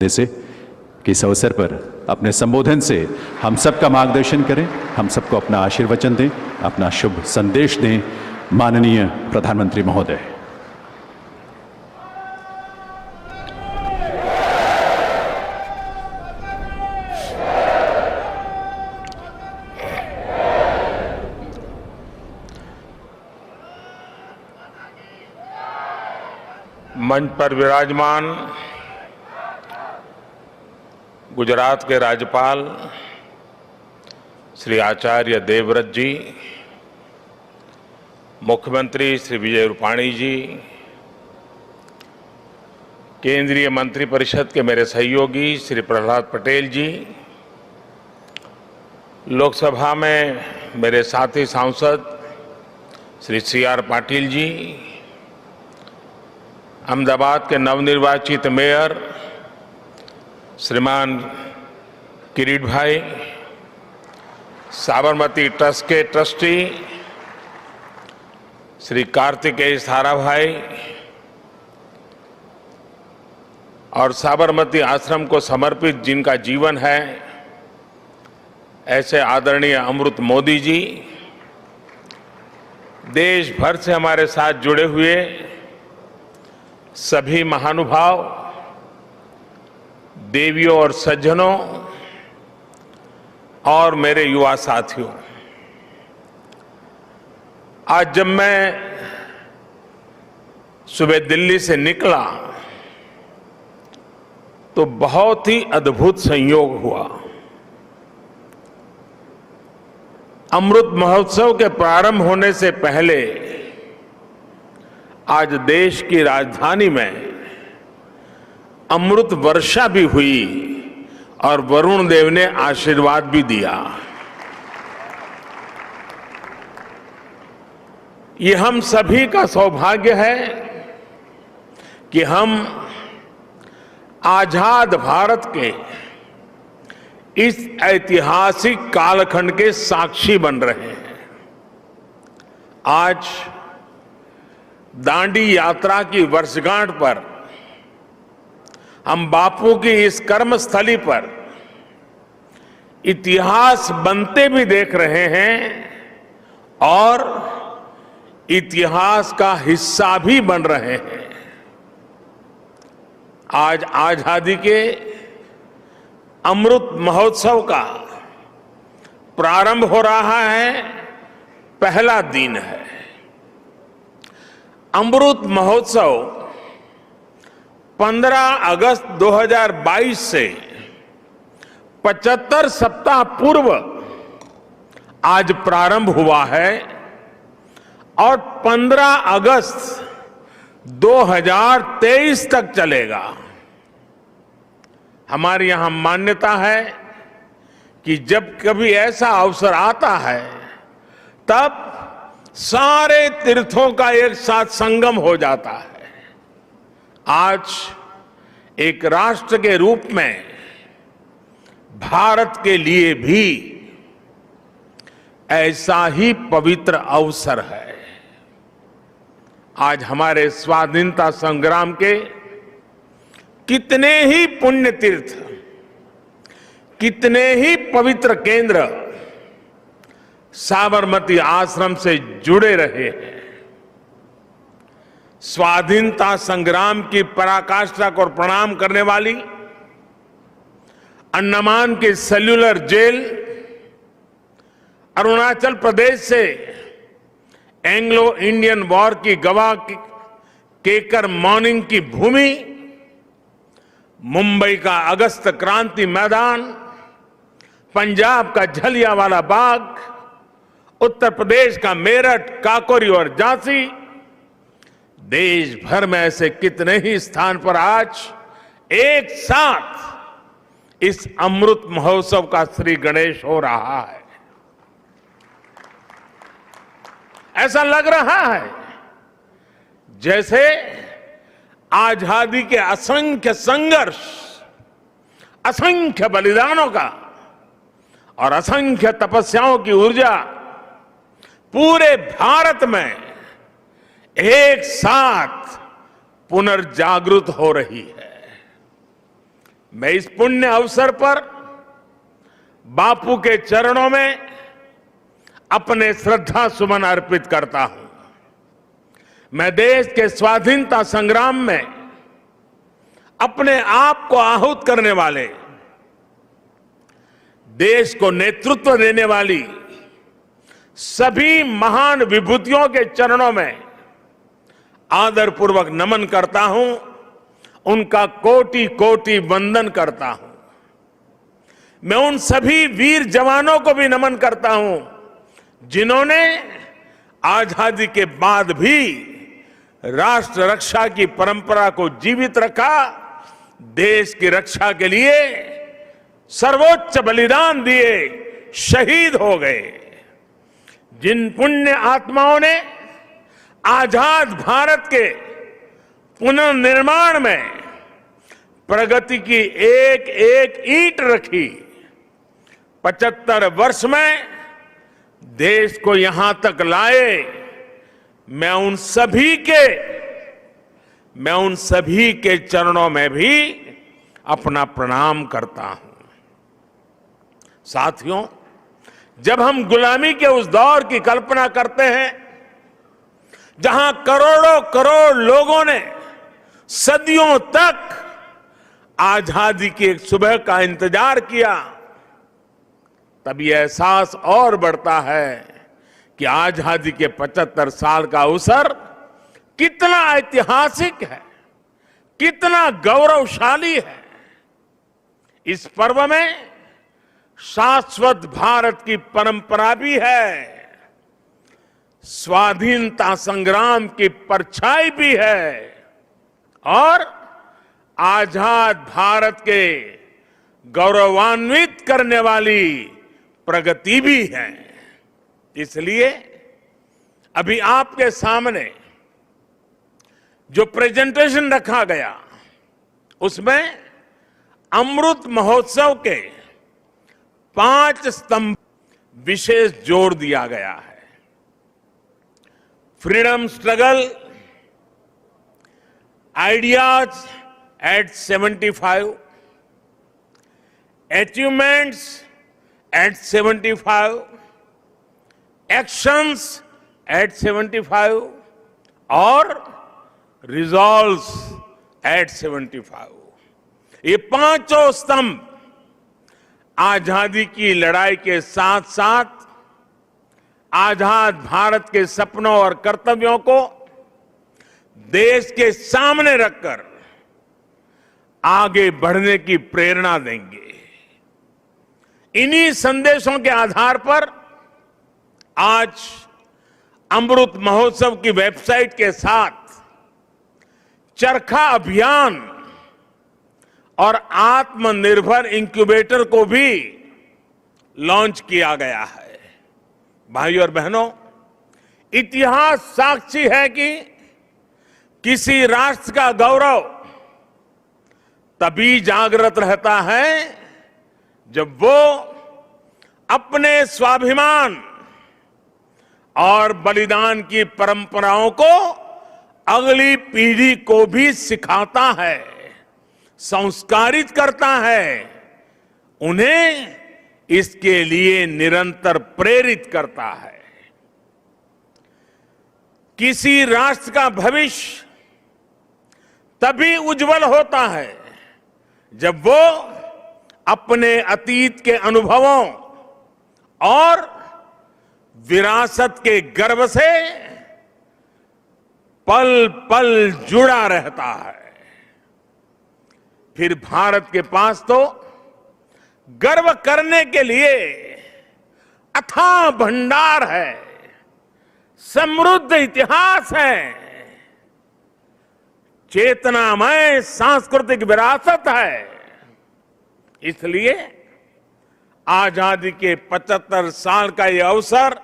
से कि इस अवसर पर अपने संबोधन से हम सबका मार्गदर्शन करें, हम सबको अपना आशीर्वचन दें, अपना शुभ संदेश दें। माननीय प्रधानमंत्री महोदय। मंच पर विराजमान गुजरात के राज्यपाल श्री आचार्य देवव्रत जी, मुख्यमंत्री श्री विजय रूपाणी जी, केंद्रीय मंत्रिपरिषद के मेरे सहयोगी श्री प्रहलाद पटेल जी, लोकसभा में मेरे साथी सांसद श्री CR पाटिल जी, अहमदाबाद के नवनिर्वाचित मेयर श्रीमान किरीट भाई, साबरमती ट्रस्ट के ट्रस्टी श्री कार्तिकेय साराभाई और साबरमती आश्रम को समर्पित जिनका जीवन है, ऐसे आदरणीय अमृत मोदी जी, देश भर से हमारे साथ जुड़े हुए सभी महानुभाव, देवियों और सज्जनों और मेरे युवा साथियों, आज जब मैं सुबह दिल्ली से निकला तो बहुत ही अद्भुत संयोग हुआ। अमृत महोत्सव के प्रारंभ होने से पहले आज देश की राजधानी में अमृत वर्षा भी हुई और वरुण देव ने आशीर्वाद भी दिया। ये हम सभी का सौभाग्य है कि हम आजाद भारत के इस ऐतिहासिक कालखंड के साक्षी बन रहे हैं। आज दांडी यात्रा की वर्षगांठ पर हम बापू की इस कर्मस्थली पर इतिहास बनते भी देख रहे हैं और इतिहास का हिस्सा भी बन रहे हैं। आज आजादी के अमृत महोत्सव का प्रारंभ हो रहा है, पहला दिन है। अमृत महोत्सव 15 अगस्त 2022 से 75 सप्ताह पूर्व आज प्रारंभ हुआ है और 15 अगस्त 2023 तक चलेगा। हमारे यहां मान्यता है कि जब कभी ऐसा अवसर आता है तब सारे तीर्थों का एक साथ संगम हो जाता है। आज एक राष्ट्र के रूप में भारत के लिए भी ऐसा ही पवित्र अवसर है। आज हमारे स्वाधीनता संग्राम के कितने ही पुण्य तीर्थ, कितने ही पवित्र केंद्र साबरमती आश्रम से जुड़े रहे हैं। स्वाधीनता संग्राम की पराकाष्ठा को प्रणाम करने वाली अंडमान की सेल्यूलर जेल, अरुणाचल प्रदेश से एंग्लो इंडियन वॉर की गवाह केकर मॉर्निंग की भूमि, मुंबई का अगस्त क्रांति मैदान, पंजाब का जलियांवाला बाग, उत्तर प्रदेश का मेरठ, काकोरी और झांसी, देश भर में ऐसे कितने ही स्थान पर आज एक साथ इस अमृत महोत्सव का श्री गणेश हो रहा है। ऐसा लग रहा है जैसे आजादी के असंख्य संघर्ष, असंख्य बलिदानों का और असंख्य तपस्याओं की ऊर्जा पूरे भारत में एक साथ पुनर्जागृत हो रही है। मैं इस पुण्य अवसर पर बापू के चरणों में अपने श्रद्धा सुमन अर्पित करता हूं। मैं देश के स्वाधीनता संग्राम में अपने आप को आहूत करने वाले, देश को नेतृत्व देने वाली सभी महान विभूतियों के चरणों में आदरपूर्वक नमन करता हूं, उनका कोटि कोटि वंदन करता हूं। मैं उन सभी वीर जवानों को भी नमन करता हूं जिन्होंने आजादी के बाद भी राष्ट्र रक्षा की परंपरा को जीवित रखा, देश की रक्षा के लिए सर्वोच्च बलिदान दिए, शहीद हो गए। जिन पुण्य आत्माओं ने आजाद भारत के पुनर्निर्माण में प्रगति की एक एक ईंट रखी, 75 वर्ष में देश को यहां तक लाए, मैं उन सभी के चरणों में भी अपना प्रणाम करता हूं। साथियों, जब हम गुलामी के उस दौर की कल्पना करते हैं जहां करोड़ों करोड़ लोगों ने सदियों तक आजादी की एक सुबह का इंतजार किया, तब यह एहसास और बढ़ता है कि आजादी के 75 साल का अवसर कितना ऐतिहासिक है, कितना गौरवशाली है। इस पर्व में शाश्वत भारत की परंपरा भी है, स्वाधीनता संग्राम की परछाई भी है और आजाद भारत के गौरवान्वित करने वाली प्रगति भी है। इसलिए अभी आपके सामने जो प्रेजेंटेशन रखा गया उसमें अमृत महोत्सव के 5 स्तंभ विशेष जोर दिया गया है। Freedom struggle, ideas at 75, achievements at 75, actions at 75 और रिजॉल्व्स एट 75। ये पांचों स्तंभ आजादी की लड़ाई के साथ साथ आजाद भारत के सपनों और कर्तव्यों को देश के सामने रखकर आगे बढ़ने की प्रेरणा देंगे। इन्हीं संदेशों के आधार पर आज अमृत महोत्सव की वेबसाइट के साथ चरखा अभियान और आत्मनिर्भर इंक्यूबेटर को भी लॉन्च किया गया है। भाइयों और बहनों, इतिहास साक्षी है कि किसी राष्ट्र का गौरव तभी जागृत रहता है जब वो अपने स्वाभिमान और बलिदान की परंपराओं को अगली पीढ़ी को भी सिखाता है, संस्कारित करता है, उन्हें इसके लिए निरंतर प्रेरित करता है। किसी राष्ट्र का भविष्य तभी उज्जवल होता है जब वो अपने अतीत के अनुभवों और विरासत के गर्व से पल पल जुड़ा रहता है। फिर भारत के पास तो गर्व करने के लिए अथाह भंडार है, समृद्ध इतिहास है, चेतनामय सांस्कृतिक विरासत है। इसलिए आजादी के 75 साल का यह अवसर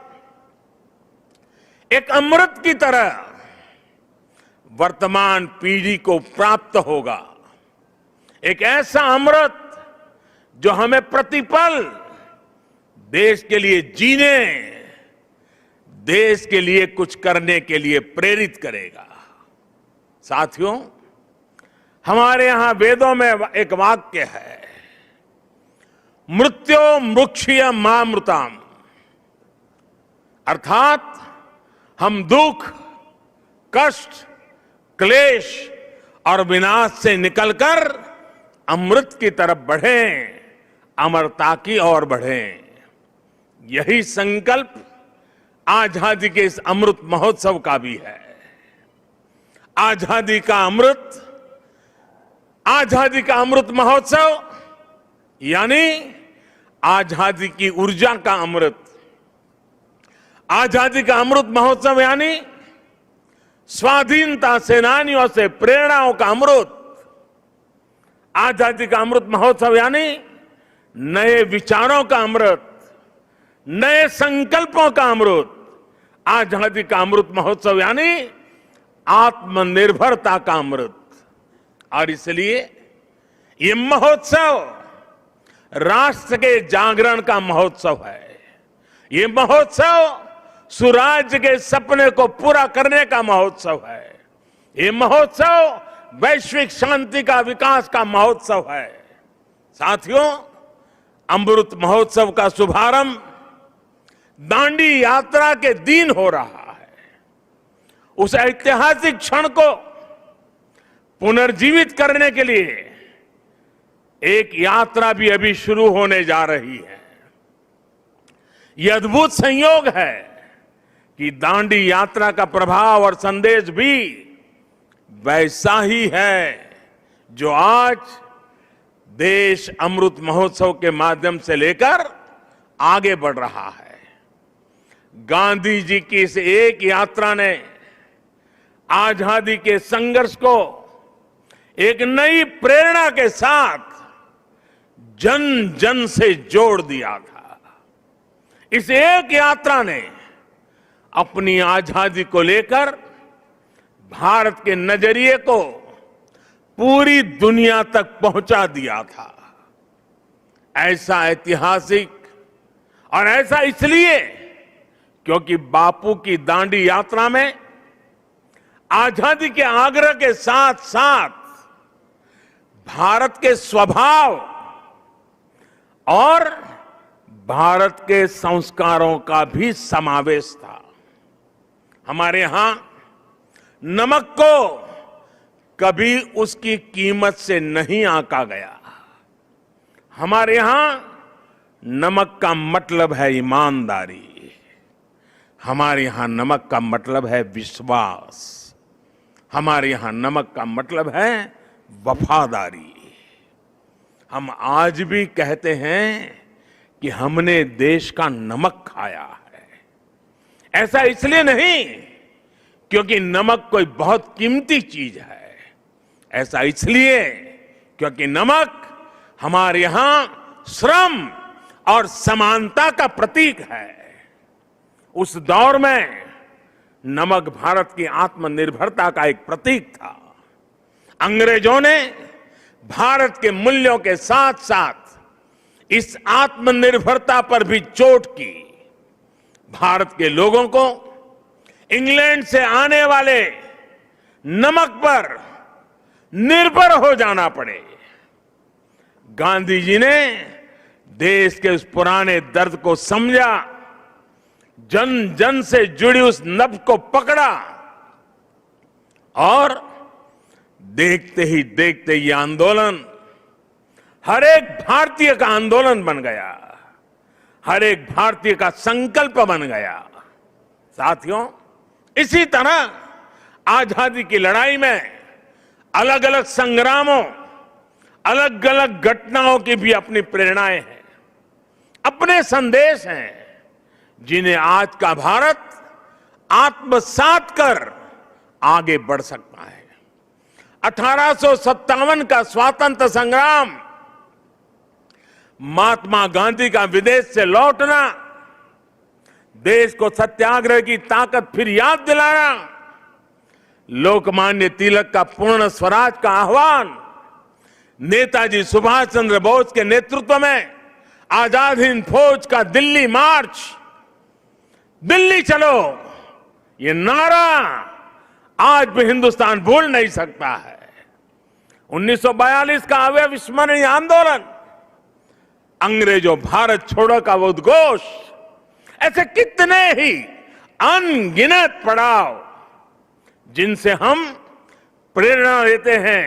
एक अमृत की तरह वर्तमान पीढ़ी को प्राप्त होगा। एक ऐसा अमृत जो हमें प्रतिपल देश के लिए जीने, देश के लिए कुछ करने के लिए प्रेरित करेगा। साथियों, हमारे यहां वेदों में एक वाक्य है, मृत्यो मृक्षीय मामृताम, अर्थात हम दुख, कष्ट, क्लेश और विनाश से निकलकर अमृत की तरफ बढ़ें, अमरता की ओर बढ़ें। यही संकल्प आजादी के इस अमृत महोत्सव का भी है। आजादी का अमृत महोत्सव यानी आजादी की ऊर्जा का अमृत। आजादी का अमृत महोत्सव यानी स्वाधीनता सेनानियों से प्रेरणाओं का अमृत। आजादी का अमृत महोत्सव यानी नए विचारों का अमृत, नए संकल्पों का अमृत। आजादी का अमृत महोत्सव यानी आत्मनिर्भरता का अमृत। और इसलिए ये महोत्सव राष्ट्र के जागरण का महोत्सव है। ये महोत्सव सुराज्य के सपने को पूरा करने का महोत्सव है। ये महोत्सव वैश्विक शांति का, विकास का महोत्सव है। साथियों, अमृत महोत्सव का शुभारंभ दांडी यात्रा के दिन हो रहा है। उस ऐतिहासिक क्षण को पुनर्जीवित करने के लिए एक यात्रा भी अभी शुरू होने जा रही है। यह अद्भुत संयोग है कि दांडी यात्रा का प्रभाव और संदेश भी वैसा ही है जो आज देश अमृत महोत्सव के माध्यम से लेकर आगे बढ़ रहा है। गांधी जी की इस एक यात्रा ने आजादी के संघर्ष को एक नई प्रेरणा के साथ जन जन से जोड़ दिया था। इस एक यात्रा ने अपनी आजादी को लेकर भारत के नजरिए को पूरी दुनिया तक पहुंचा दिया था। ऐसा ऐतिहासिक, और ऐसा इसलिए क्योंकि बापू की दांडी यात्रा में आजादी के आग्रह के साथ साथ भारत के स्वभाव और भारत के संस्कारों का भी समावेश था। हमारे यहां नमक को कभी उसकी कीमत से नहीं आंका गया। हमारे यहां नमक का मतलब है ईमानदारी। हमारे यहां नमक का मतलब है विश्वास। हमारे यहां नमक का मतलब है वफादारी। हम आज भी कहते हैं कि हमने देश का नमक खाया है। ऐसा इसलिए नहीं क्योंकि नमक कोई बहुत कीमती चीज है। ऐसा इसलिए क्योंकि नमक हमारे यहां श्रम और समानता का प्रतीक है। उस दौर में नमक भारत की आत्मनिर्भरता का एक प्रतीक था। अंग्रेजों ने भारत के मूल्यों के साथ साथ इस आत्मनिर्भरता पर भी चोट की। भारत के लोगों को इंग्लैंड से आने वाले नमक पर निर्भर हो जाना पड़े। गांधी जी ने देश के उस पुराने दर्द को समझा, जन जन से जुड़ी उस नब्ज को पकड़ा और देखते ही देखते ये आंदोलन हर एक भारतीय का आंदोलन बन गया, हर एक भारतीय का संकल्प बन गया। साथियों, इसी तरह आजादी की लड़ाई में अलग अलग संग्रामों, अलग अलग घटनाओं की भी अपनी प्रेरणाएं हैं, अपने संदेश हैं, जिन्हें आज का भारत आत्मसात कर आगे बढ़ सकता है। 1857 का स्वातंत्र संग्राम, महात्मा गांधी का विदेश से लौटना, देश को सत्याग्रह की ताकत फिर याद दिलाना, लोकमान्य तिलक का पूर्ण स्वराज का आह्वान, नेताजी सुभाष चंद्र बोस के नेतृत्व में आजाद हिंद फौज का दिल्ली मार्च, दिल्ली चलो, ये नारा आज भी हिंदुस्तान भूल नहीं सकता है। 1942 का अविस्मरणीय आंदोलन, अंग्रेजों भारत छोड़ो का वो उद्घोष, ऐसे कितने ही अनगिनत पड़ाव जिनसे हम प्रेरणा लेते हैं,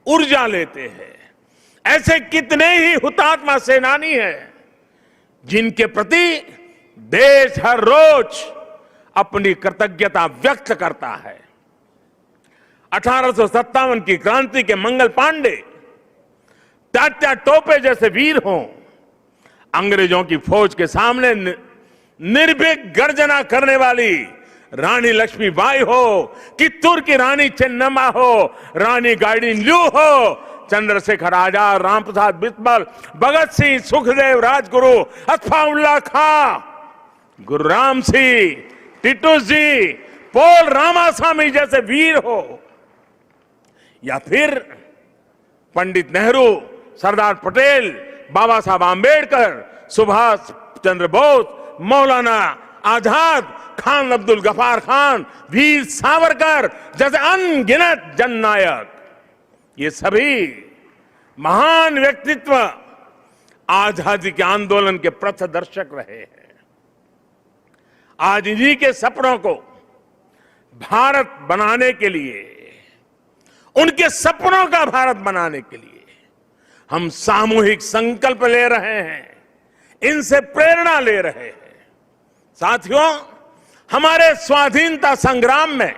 ऊर्जा लेते हैं। ऐसे कितने ही हुतात्मा सेनानी हैं जिनके प्रति देश हर रोज अपनी कृतज्ञता व्यक्त करता है। 1857 की क्रांति के मंगल पांडे, तात्या टोपे जैसे वीर हों, अंग्रेजों की फौज के सामने निर्भीक गर्जना करने वाली रानी लक्ष्मीबाई हो, कित्तूर की रानी चेन्नम्मा हो, रानी गाइडिनल्यू हो, चंद्रशेखर आजाद, रामप्रसाद बिस्मिल, भगत सिंह, सुखदेव, राजगुरु, अत्फाउल्लाह खां, गुरु राम सिंह, टिट्टू जी, पोल रामास्वामी जैसे वीर हो, या फिर पंडित नेहरू, सरदार पटेल, बाबा साहब आंबेडकर, सुभाष चंद्र बोस, मौलाना आजाद, खान अब्दुल गफार खान, वीर सावरकर जैसे अनगिनत जननायक, ये सभी महान व्यक्तित्व आजादी के आंदोलन के पथदर्शक रहे हैं। आज इन्हीं के सपनों को भारत बनाने के लिए, उनके सपनों का भारत बनाने के लिए हम सामूहिक संकल्प ले रहे हैं, इनसे प्रेरणा ले रहे हैं। साथियों, हमारे स्वाधीनता संग्राम में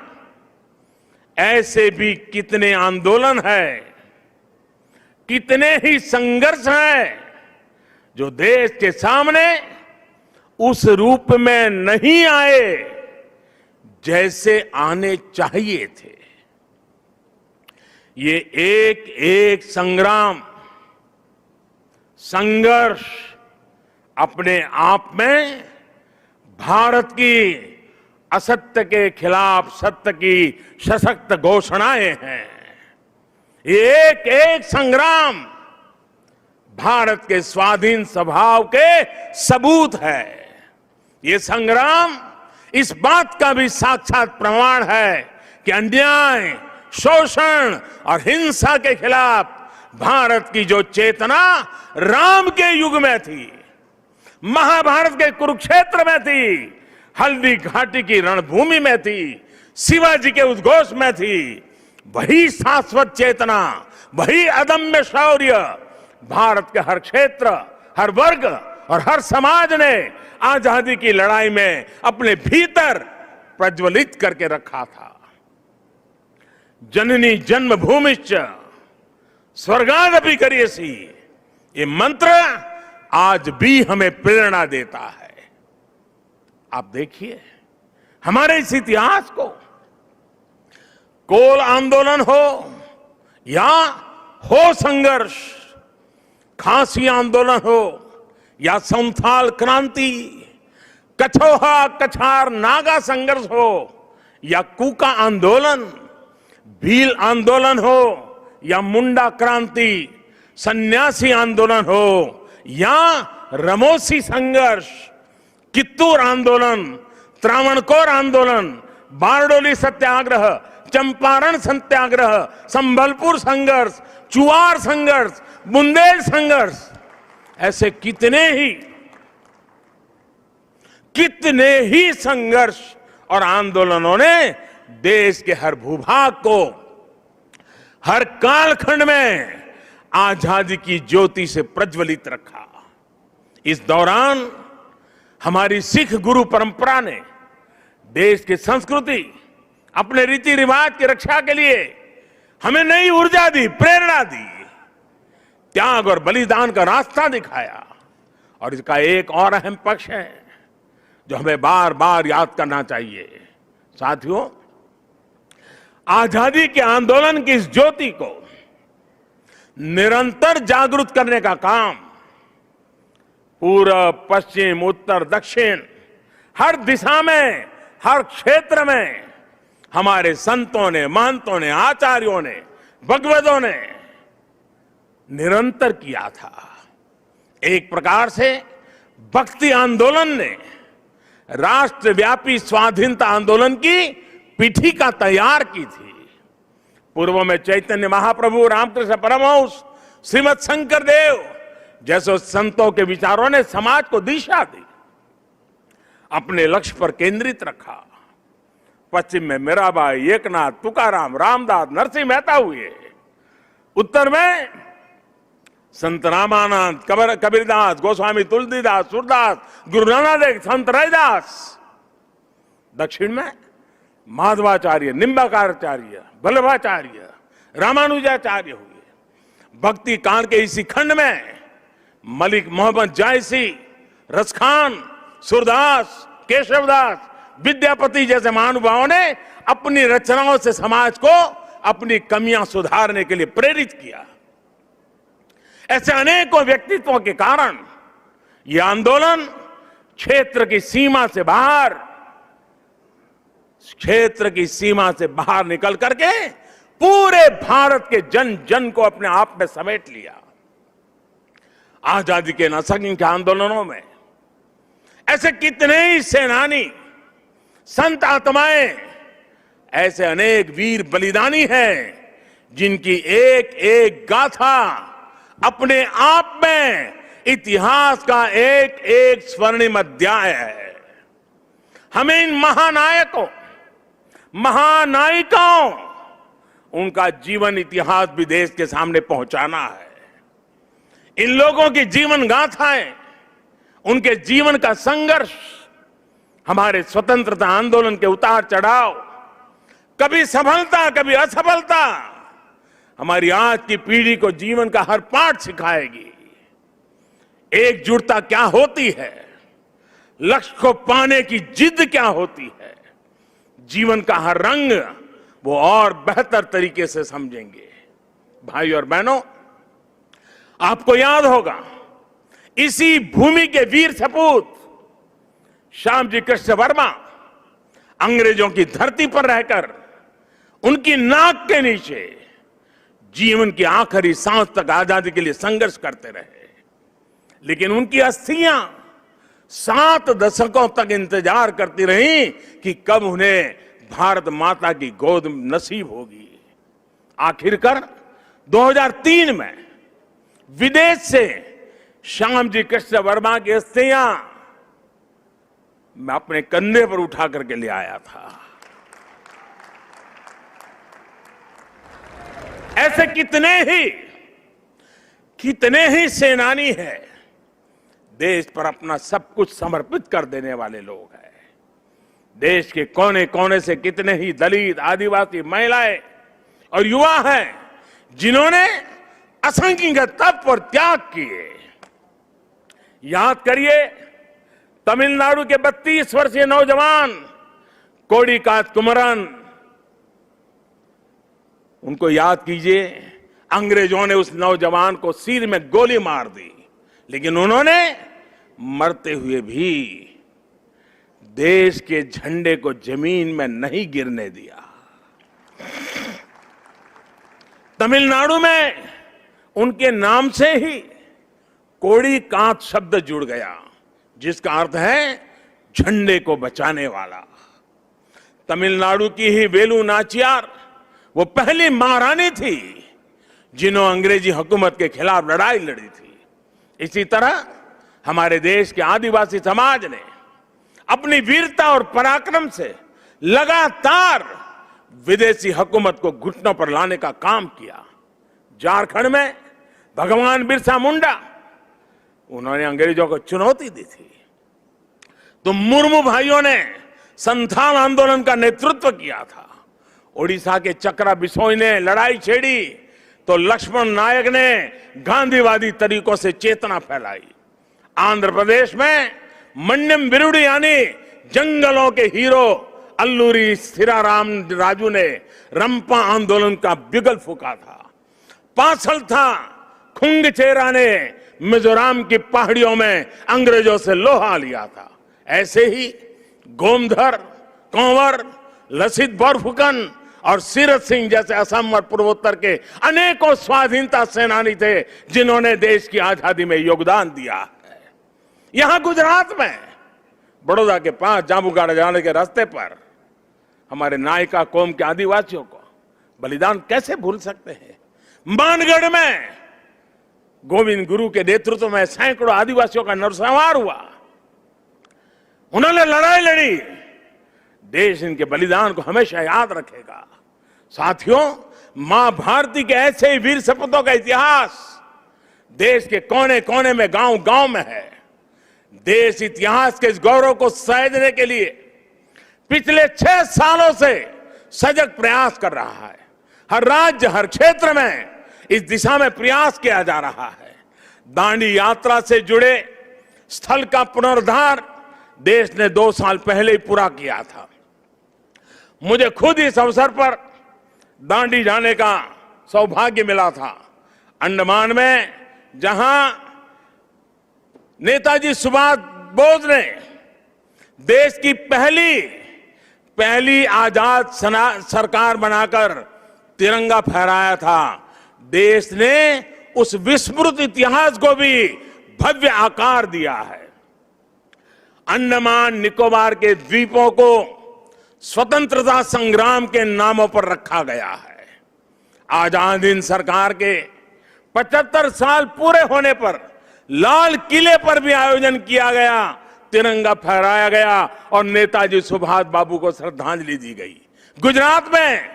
ऐसे भी कितने आंदोलन हैं, कितने ही संघर्ष हैं जो देश के सामने उस रूप में नहीं आए जैसे आने चाहिए थे। ये एक एक संग्राम, संघर्ष अपने आप में भारत की असत्य के खिलाफ सत्य की सशक्त घोषणाएं हैं। ये एक एक संग्राम भारत के स्वाधीन स्वभाव के सबूत है। ये संग्राम इस बात का भी साक्षात प्रमाण है कि अन्याय, शोषण और हिंसा के खिलाफ भारत की जो चेतना राम के युग में थी, महाभारत के कुरुक्षेत्र में थी, हल्दी घाटी की रणभूमि में थी, शिवाजी के उद्घोष में थी, वही शाश्वत चेतना, वही अदम्य शौर्य भारत के हर क्षेत्र, हर वर्ग और हर समाज ने आजादी की लड़ाई में अपने भीतर प्रज्वलित करके रखा था। जननी जन्मभूमिश्च स्वर्गादपि करियसी, ये मंत्र आज भी हमें प्रेरणा देता है। आप देखिए हमारे इस इतिहास को, कोल आंदोलन हो या हो संघर्ष, खासी आंदोलन हो या संथाल क्रांति, कछोहा कछार नागा संघर्ष हो या कूका आंदोलन, भील आंदोलन हो या मुंडा क्रांति, सन्यासी आंदोलन हो या रमोसी संघर्ष, कित्तूर आंदोलन, त्रावणकोर आंदोलन, बारडोली सत्याग्रह, चंपारण सत्याग्रह, संबलपुर संघर्ष, चुआर संघर्ष, बुंदेल संघर्ष, ऐसे कितने ही संघर्ष और आंदोलनों ने देश के हर भूभाग को, हर कालखंड में आजादी की ज्योति से प्रज्वलित रखा। इस दौरान हमारी सिख गुरु परंपरा ने देश की संस्कृति, अपने रीति रिवाज की रक्षा के लिए हमें नई ऊर्जा दी, प्रेरणा दी, त्याग और बलिदान का रास्ता दिखाया। और इसका एक और अहम पक्ष है जो हमें बार बार याद करना चाहिए। साथियों, आजादी के आंदोलन की इस ज्योति को निरंतर जागृत करने का काम पूरब, पश्चिम, उत्तर, दक्षिण, हर दिशा में, हर क्षेत्र में हमारे संतों ने, महंतों ने, आचार्यों ने, भगवतों ने निरंतर किया था। एक प्रकार से भक्ति आंदोलन ने राष्ट्रव्यापी स्वाधीनता आंदोलन की पीठिका तैयार की थी। पूर्व में चैतन्य महाप्रभु, रामकृष्ण परमहंस, श्रीमद शंकर देव जैसे संतों के विचारों ने समाज को दिशा दी, अपने लक्ष्य पर केंद्रित रखा। पश्चिम में मीराबाई, एकनाथ, तुकाराम, रामदास, नरसिंह मेहता हुए। उत्तर में संत रामानंद, कबीरदास, गोस्वामी तुलसीदास, सूरदास, गुरु नानक देव, संत रैदास। दक्षिण में माधवाचार्य, निम्बाकारचार्य, वल्लभाचार्य, रामानुजाचार्य हुए। भक्ति काल के इसी खंड में मलिक मोहम्मद जायसी, रसखान, सूरदास, केशवदास, विद्यापति जैसे महानुभावों ने अपनी रचनाओं से समाज को अपनी कमियां सुधारने के लिए प्रेरित किया। ऐसे अनेकों व्यक्तित्वों के कारण यह आंदोलन क्षेत्र की सीमा से बाहर निकल करके पूरे भारत के जन जन को अपने आप में समेट लिया। आजादी के असंख्य आंदोलनों में ऐसे कितने ही सेनानी, संत आत्माएं, ऐसे अनेक वीर बलिदानी हैं जिनकी एक एक गाथा अपने आप में इतिहास का एक एक स्वर्णिम अध्याय है। हमें इन महानायकों, महानायिकाओं, उनका जीवन इतिहास भी देश के सामने पहुंचाना है। इन लोगों की जीवन गाथाएं, उनके जीवन का संघर्ष, हमारे स्वतंत्रता आंदोलन के उतार चढ़ाव, कभी सफलता कभी असफलता, हमारी आज की पीढ़ी को जीवन का हर पाठ सिखाएगी। एकजुटता क्या होती है, लक्ष्य को पाने की जिद क्या होती है, जीवन का हर रंग वो और बेहतर तरीके से समझेंगे। भाई और बहनों, आपको याद होगा इसी भूमि के वीर सपूत श्यामजी कृष्ण वर्मा अंग्रेजों की धरती पर रहकर उनकी नाक के नीचे जीवन की आखिरी सांस तक आजादी के लिए संघर्ष करते रहे। लेकिन उनकी अस्थियां 7 दशकों तक इंतजार करती रहीं कि कब उन्हें भारत माता की गोद नसीब होगी। आखिरकार 2003 में विदेश से श्यामजी कृष्ण वर्मा की अस्थियां मैं अपने कंधे पर उठा करके ले आया था। ऐसे कितने ही सेनानी हैं, देश पर अपना सब कुछ समर्पित कर देने वाले लोग हैं। देश के कोने कोने से कितने ही दलित, आदिवासी, महिलाएं और युवा हैं जिन्होंने असंख्य तप और त्याग किए। याद करिए तमिलनाडु के 32 वर्षीय नौजवान कोडिकात कुमरन, उनको याद कीजिए। अंग्रेजों ने उस नौजवान को सिर में गोली मार दी, लेकिन उन्होंने मरते हुए भी देश के झंडे को जमीन में नहीं गिरने दिया। तमिलनाडु में उनके नाम से ही कोडिकात शब्द जुड़ गया, जिसका अर्थ है झंडे को बचाने वाला। तमिलनाडु की ही वेलु नाचियार वो पहली महारानी थी जिन्होंने अंग्रेजी हुकूमत के खिलाफ लड़ाई लड़ी थी। इसी तरह हमारे देश के आदिवासी समाज ने अपनी वीरता और पराक्रम से लगातार विदेशी हुकूमत को घुटनों पर लाने का काम किया। झारखंड में भगवान बिरसा मुंडा, उन्होंने अंग्रेजों को चुनौती दी थी। तो मुर्मू भाइयों ने संथाल आंदोलन का नेतृत्व किया था। ओडिशा के चक्रा बिसोई ने लड़ाई छेड़ी तो लक्ष्मण नायक ने गांधीवादी तरीकों से चेतना फैलाई। आंध्र प्रदेश में मन्यम विरुडी यानी जंगलों के हीरो अल्लूरी सीराराम राजू ने रंपा आंदोलन का बिगल फूका था। पांचलथा खुंगचेरा ने मिजोरम की पहाड़ियों में अंग्रेजों से लोहा लिया था। ऐसे ही गोमधर, कंवर, लसित बोरफुकन और सीरत सिंह जैसे असम और पूर्वोत्तर के अनेकों स्वाधीनता सेनानी थे जिन्होंने देश की आजादी में योगदान दिया है। यहां गुजरात में बड़ौदा के पास जामुगाड़ा जाने के रास्ते पर हमारे नायका कौम के आदिवासियों को बलिदान कैसे भूल सकते हैं। मानगढ़ में गोविंद गुरु के नेतृत्व में सैकड़ों आदिवासियों का नरसंहार हुआ, उन्होंने लड़ाई लड़ी। देश इनके बलिदान को हमेशा याद रखेगा। साथियों, मां भारती के ऐसे ही वीर सपूतों का इतिहास देश के कोने कोने में, गांव गांव में है। देश इतिहास के इस गौरव को सहेजने के लिए पिछले 6 सालों से सजग प्रयास कर रहा है। हर राज्य, हर क्षेत्र में इस दिशा में प्रयास किया जा रहा है। दांडी यात्रा से जुड़े स्थल का पुनरुद्धार देश ने 2 साल पहले ही पूरा किया था। मुझे खुद इस अवसर पर दांडी जाने का सौभाग्य मिला था। अंडमान में जहां नेताजी सुभाष बोस ने देश की पहली आजाद सरकार बनाकर तिरंगा फहराया था, देश ने उस विस्मृत इतिहास को भी भव्य आकार दिया है। अंडमान निकोबार के द्वीपों को स्वतंत्रता संग्राम के नामों पर रखा गया है। आजाद हिंद सरकार के 75 साल पूरे होने पर लाल किले पर भी आयोजन किया गया, तिरंगा फहराया गया और नेताजी सुभाष बाबू को श्रद्धांजलि दी गई। गुजरात में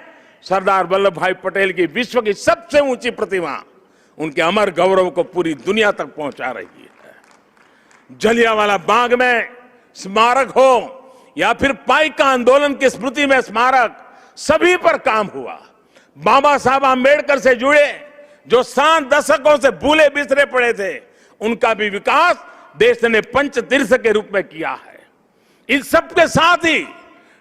सरदार वल्लभ भाई पटेल की विश्व की सबसे ऊंची प्रतिमा उनके अमर गौरव को पूरी दुनिया तक पहुंचा रही है। जलियांवाला बाग में स्मारक हो या फिर पाइका आंदोलन की स्मृति में स्मारक, सभी पर काम हुआ। बाबा साहब आंबेडकर से जुड़े जो 7 दशकों से भूले बिसरे पड़े थे, उनका भी विकास देश ने पंचतीर्थ के रूप में किया है। इन सबके साथ ही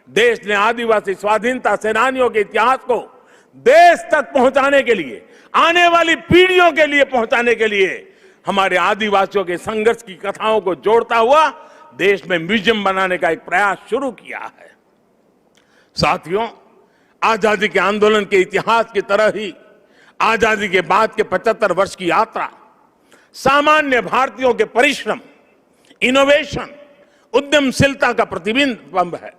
देश ने आदिवासी स्वाधीनता सेनानियों के इतिहास को देश तक पहुंचाने के लिए, आने वाली पीढ़ियों के लिए पहुंचाने के लिए हमारे आदिवासियों के संघर्ष की कथाओं को जोड़ता हुआ देश में म्यूजियम बनाने का एक प्रयास शुरू किया है। साथियों, आजादी के आंदोलन के इतिहास की तरह ही आजादी के बाद के 75 वर्ष की यात्रा सामान्य भारतीयों के परिश्रम, इनोवेशन, उद्यमशीलता का प्रतिबिंब है।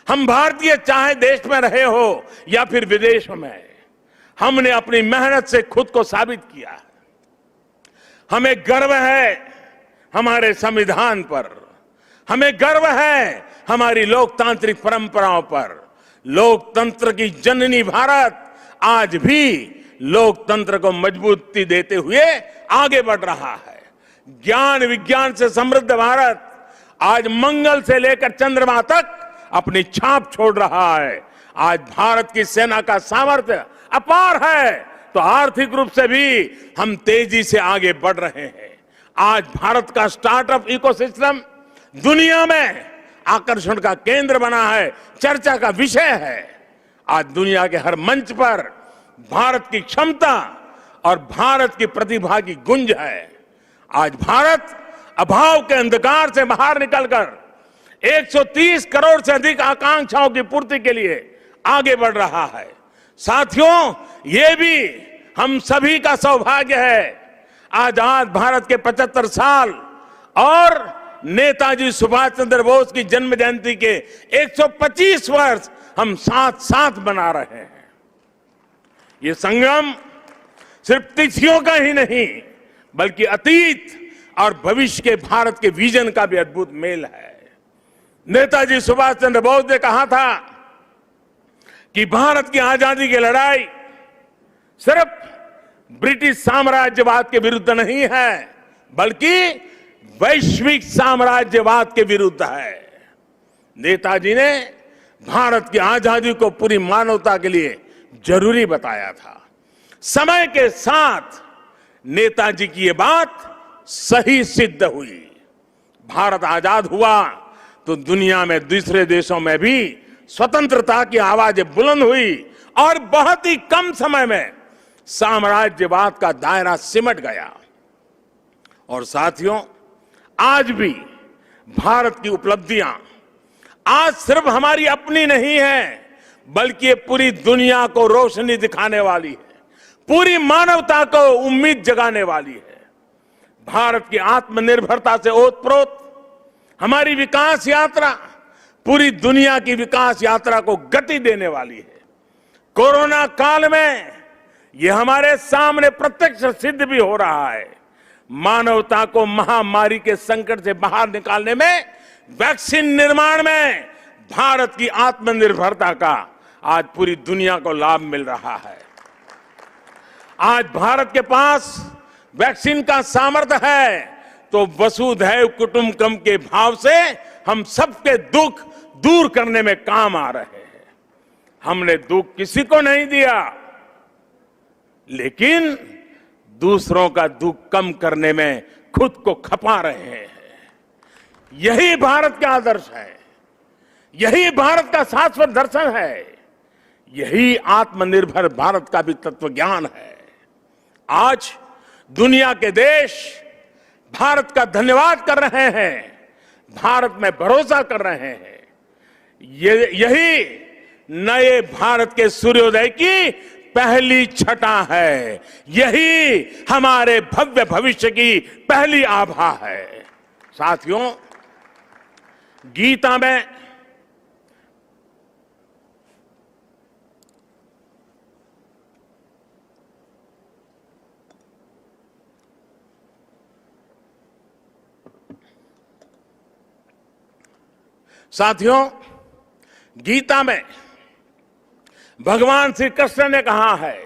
हम भारतीय चाहे देश में रहे हो या फिर विदेशों में, हमने अपनी मेहनत से खुद को साबित किया है। हमें गर्व है हमारे संविधान पर, हमें गर्व है हमारी लोकतांत्रिक परंपराओं पर। लोकतंत्र की जननी भारत आज भी लोकतंत्र को मजबूती देते हुए आगे बढ़ रहा है। ज्ञान विज्ञान से समृद्ध भारत आज मंगल से लेकर चंद्रमा तक अपनी छाप छोड़ रहा है। आज भारत की सेना का सामर्थ्य अपार है, तो आर्थिक रूप से भी हम तेजी से आगे बढ़ रहे हैं। आज भारत का स्टार्टअप इकोसिस्टम दुनिया में आकर्षण का केंद्र बना है, चर्चा का विषय है। आज दुनिया के हर मंच पर भारत की क्षमता और भारत की प्रतिभा की गुंज है। आज भारत अभाव के अंधकार से बाहर निकलकर 130 करोड़ से अधिक आकांक्षाओं की पूर्ति के लिए आगे बढ़ रहा है। साथियों, ये भी हम सभी का सौभाग्य है। आजाद भारत के 75 साल और नेताजी सुभाष चंद्र बोस की जन्म जयंती के 125 वर्ष हम साथ साथ मना रहे हैं। ये संगम सिर्फ तिथियों का ही नहीं, बल्कि अतीत और भविष्य के भारत के विजन का भी अद्भुत मेल है। नेताजी सुभाष चंद्र बोस ने कहा था कि भारत की आजादी की लड़ाई सिर्फ ब्रिटिश साम्राज्यवाद के विरुद्ध नहीं है, बल्कि वैश्विक साम्राज्यवाद के विरुद्ध है। नेताजी ने भारत की आजादी को पूरी मानवता के लिए जरूरी बताया था। समय के साथ नेताजी की ये बात सही सिद्ध हुई। भारत आजाद हुआ तो दुनिया में दूसरे देशों में भी स्वतंत्रता की आवाजें बुलंद हुई और बहुत ही कम समय में साम्राज्यवाद का दायरा सिमट गया। और साथियों, आज भी भारत की उपलब्धियां आज सिर्फ हमारी अपनी नहीं है, बल्कि ये पूरी दुनिया को रोशनी दिखाने वाली है, पूरी मानवता को उम्मीद जगाने वाली है। भारत की आत्मनिर्भरता से ओतप्रोत हमारी विकास यात्रा पूरी दुनिया की विकास यात्रा को गति देने वाली है। कोरोना काल में ये हमारे सामने प्रत्यक्ष सिद्ध भी हो रहा है। मानवता को महामारी के संकट से बाहर निकालने में, वैक्सीन निर्माण में भारत की आत्मनिर्भरता का आज पूरी दुनिया को लाभ मिल रहा है। आज भारत के पास वैक्सीन का सामर्थ्य है तो वसुधैव कुटुंबकम के भाव से हम सबके दुख दूर करने में काम आ रहे हैं। हमने दुख किसी को नहीं दिया, लेकिन दूसरों का दुख कम करने में खुद को खपा रहे हैं। यही भारत का आदर्श है, यही भारत का शाश्वत दर्शन है, यही आत्मनिर्भर भारत का भी तत्व ज्ञान है। आज दुनिया के देश भारत का धन्यवाद कर रहे हैं, भारत में भरोसा कर रहे हैं। यही नए भारत के सूर्योदय की पहली छटा है, यही हमारे भव्य भविष्य की पहली आभा है। साथियों, गीता में भगवान श्री कृष्ण ने कहा है,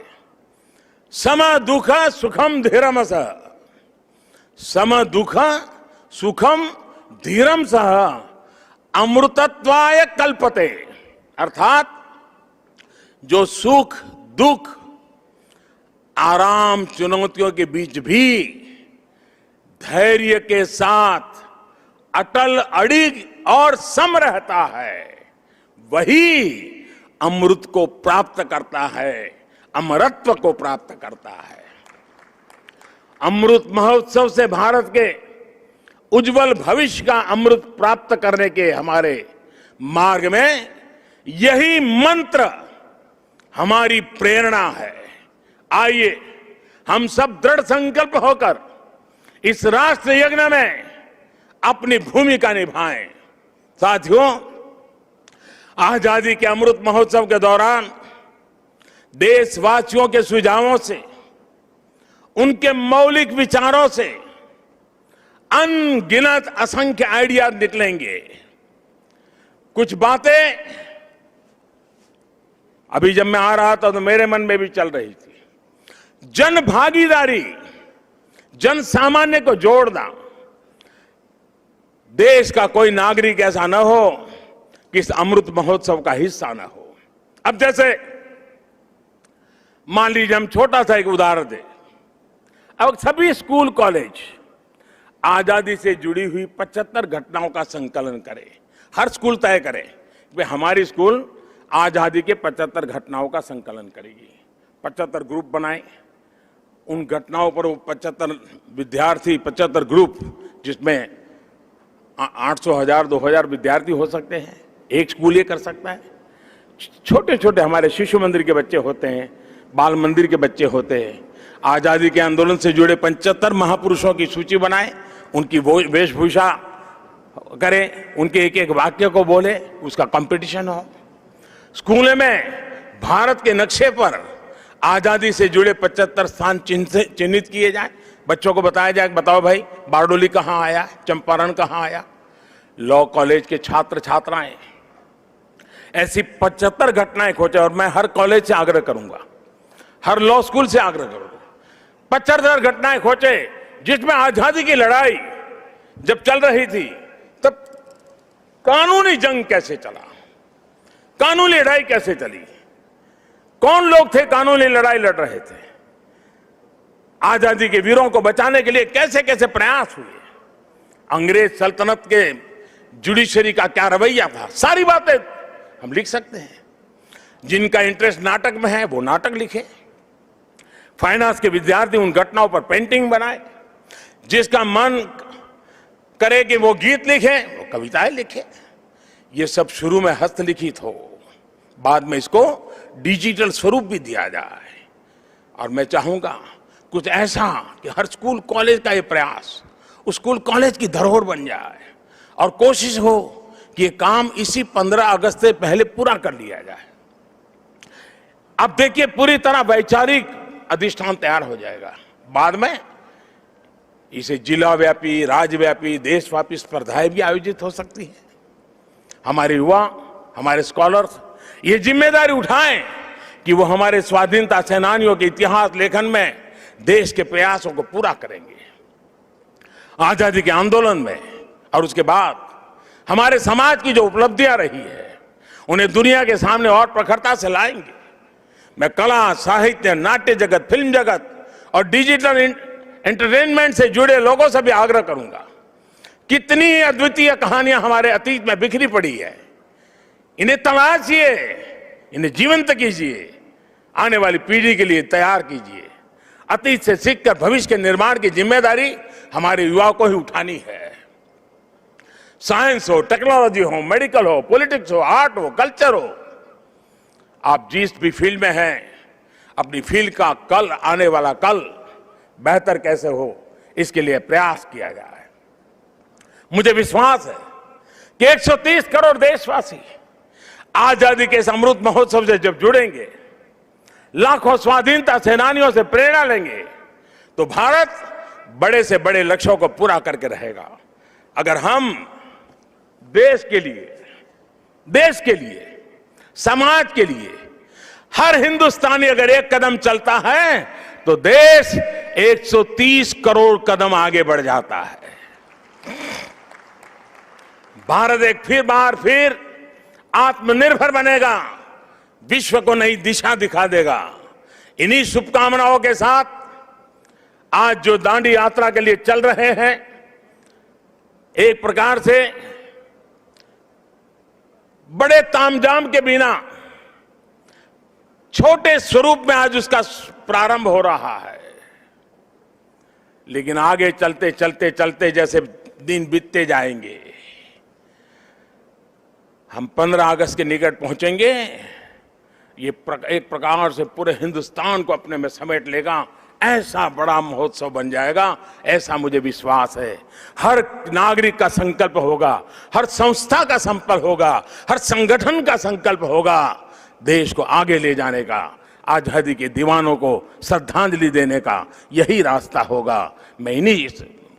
सम दुख सुखम धीरम सह, सम दुख सुखम धीरम सह अमृतत्वाय कल्पते। अर्थात जो सुख दुख आराम चुनौतियों के बीच भी धैर्य के साथ अटल अड़िग और सम रहता है, वही अमृत को प्राप्त करता है, अमरत्व को प्राप्त करता है। अमृत महोत्सव से भारत के उज्जवल भविष्य का अमृत प्राप्त करने के हमारे मार्ग में यही मंत्र हमारी प्रेरणा है। आइए हम सब दृढ़ संकल्प होकर इस राष्ट्र यज्ञ में अपनी भूमिका निभाएं। साथियों, आजादी के अमृत महोत्सव के दौरान देशवासियों के सुझावों से, उनके मौलिक विचारों से अनगिनत असंख्य आइडिया निकलेंगे। कुछ बातें अभी जब मैं आ रहा था तो मेरे मन में भी चल रही थी। जन भागीदारी, जन सामान्य को जोड़ना। देश का कोई नागरिक ऐसा न हो कि इस अमृत महोत्सव का हिस्सा न हो। अब जैसे मान लीजिए हम छोटा सा एक उदाहरण दें। अब सभी स्कूल कॉलेज आजादी से जुड़ी हुई 75 घटनाओं का संकलन करें। हर स्कूल तय करे कि हमारी स्कूल आजादी के 75 घटनाओं का संकलन करेगी। 75 ग्रुप बनाए, उन घटनाओं पर वो 75 विद्यार्थी, 75 ग्रुप, जिसमें 800, 1000, 2000 विद्यार्थी हो सकते हैं। एक स्कूल ये कर सकता है। छोटे छोटे हमारे शिशु मंदिर के बच्चे होते हैं, बाल मंदिर के बच्चे होते हैं। आजादी के आंदोलन से जुड़े 75 महापुरुषों की सूची बनाएं, उनकी वेशभूषा करें, उनके एक एक वाक्य को बोले, उसका कंपटीशन हो। स्कूल में भारत के नक्शे पर आजादी से जुड़े 75 स्थान चिन्हित किए जाएं। बच्चों को बताया जाए, बताओ भाई बारडोली कहाँ आया, चंपारण कहाँ आया। लॉ कॉलेज के छात्र छात्राएं ऐसी 75 घटनाएं खोजे, और मैं हर कॉलेज से आग्रह करूंगा, हर लॉ स्कूल से आग्रह करूंगा, 75 घटनाएं खोजे जिसमें आजादी की लड़ाई जब चल रही थी तब कानूनी जंग कैसे चला, कानूनी लड़ाई कैसे चली, कौन लोग थे कानूनी लड़ाई लड़ रहे थे, आजादी के वीरों को बचाने के लिए कैसे कैसे प्रयास हुए, अंग्रेज सल्तनत के जुडिशरी का क्या रवैया था। सारी बातें हम लिख सकते हैं। जिनका इंटरेस्ट नाटक में है वो नाटक लिखे, फाइनेंस के विद्यार्थी उन घटनाओं पर पेंटिंग बनाए, जिसका मन करे कि वो गीत लिखे वो कविताएं लिखे। ये सब शुरू में हस्तलिखित हो, बाद में इसको डिजिटल स्वरूप भी दिया जाए। और मैं चाहूंगा कुछ ऐसा कि हर स्कूल कॉलेज का ये प्रयास उस स्कूल कॉलेज की धरोहर बन जाए, और कोशिश हो कि ये काम इसी 15 अगस्त से पहले पूरा कर लिया जाए। अब देखिए पूरी तरह वैचारिक अधिष्ठान तैयार हो जाएगा। बाद में इसे जिला व्यापी, राज्यव्यापी, देशव्यापी स्पर्धाएं भी आयोजित हो सकती हैं। हमारे युवा, हमारे स्कॉलर्स ये जिम्मेदारी उठाएं कि वो हमारे स्वाधीनता सेनानियों के इतिहास लेखन में देश के प्रयासों को पूरा करेंगे। आजादी के आंदोलन में और उसके बाद हमारे समाज की जो उपलब्धियां रही है उन्हें दुनिया के सामने और प्रखरता से लाएंगे। मैं कला, साहित्य, नाट्य जगत, फिल्म जगत और डिजिटल एंटरटेनमेंट से जुड़े लोगों से भी आग्रह करूंगा। कितनी अद्वितीय कहानियां हमारे अतीत में बिखरी पड़ी है, इन्हें तलाशिए, इन्हें जीवंत कीजिए, आने वाली पीढ़ी के लिए तैयार कीजिए। अतीत से सीखकर भविष्य के निर्माण की जिम्मेदारी हमारे युवाओं को ही उठानी है। साइंस हो, टेक्नोलॉजी हो, मेडिकल हो, पॉलिटिक्स हो, आर्ट हो, कल्चर हो, आप जिस भी फील्ड में हैं, अपनी फील्ड का कल, आने वाला कल बेहतर कैसे हो, इसके लिए प्रयास किया जाए। मुझे विश्वास है कि 130 करोड़ देशवासी आजादी के इस अमृत महोत्सव से जब जुड़ेंगे, लाखों स्वाधीनता सेनानियों से प्रेरणा लेंगे, तो भारत बड़े से बड़े लक्ष्यों को पूरा करके रहेगा। अगर हम देश के लिए, समाज के लिए, हर हिंदुस्तानी अगर एक कदम चलता है तो देश 130 करोड़ कदम आगे बढ़ जाता है। भारत एक बार फिर आत्मनिर्भर बनेगा, विश्व को नई दिशा दिखा देगा। इन्हीं शुभकामनाओं के साथ आज जो दांडी यात्रा के लिए चल रहे हैं, एक प्रकार से बड़े तामझाम के बिना छोटे स्वरूप में आज उसका प्रारंभ हो रहा है। लेकिन आगे चलते चलते चलते जैसे दिन बीतते जाएंगे, हम 15 अगस्त के निकट पहुंचेंगे। ये एक प्रकार से पूरे हिंदुस्तान को अपने में समेट लेगा, ऐसा बड़ा महोत्सव बन जाएगा, ऐसा मुझे विश्वास है। हर नागरिक का संकल्प होगा, हर संस्था का संकल्प होगा, हर संगठन का संकल्प होगा देश को आगे ले जाने का, आजादी के दीवानों को श्रद्धांजलि देने का यही रास्ता होगा। मैं इन्हीं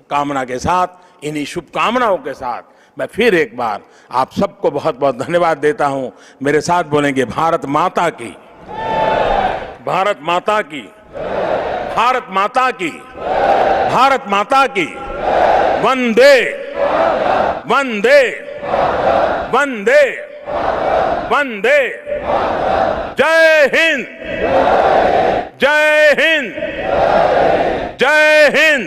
कामना के साथ, इन्हीं शुभकामनाओं के साथ मैं फिर एक बार आप सबको बहुत बहुत धन्यवाद देता हूं। मेरे साथ बोलेंगे भारत माता की, भारत माता की, भारत माता की, भारत माता की। वंदे वंदे वंदे वंदे। जय हिंद, जय हिंद, जय हिंद।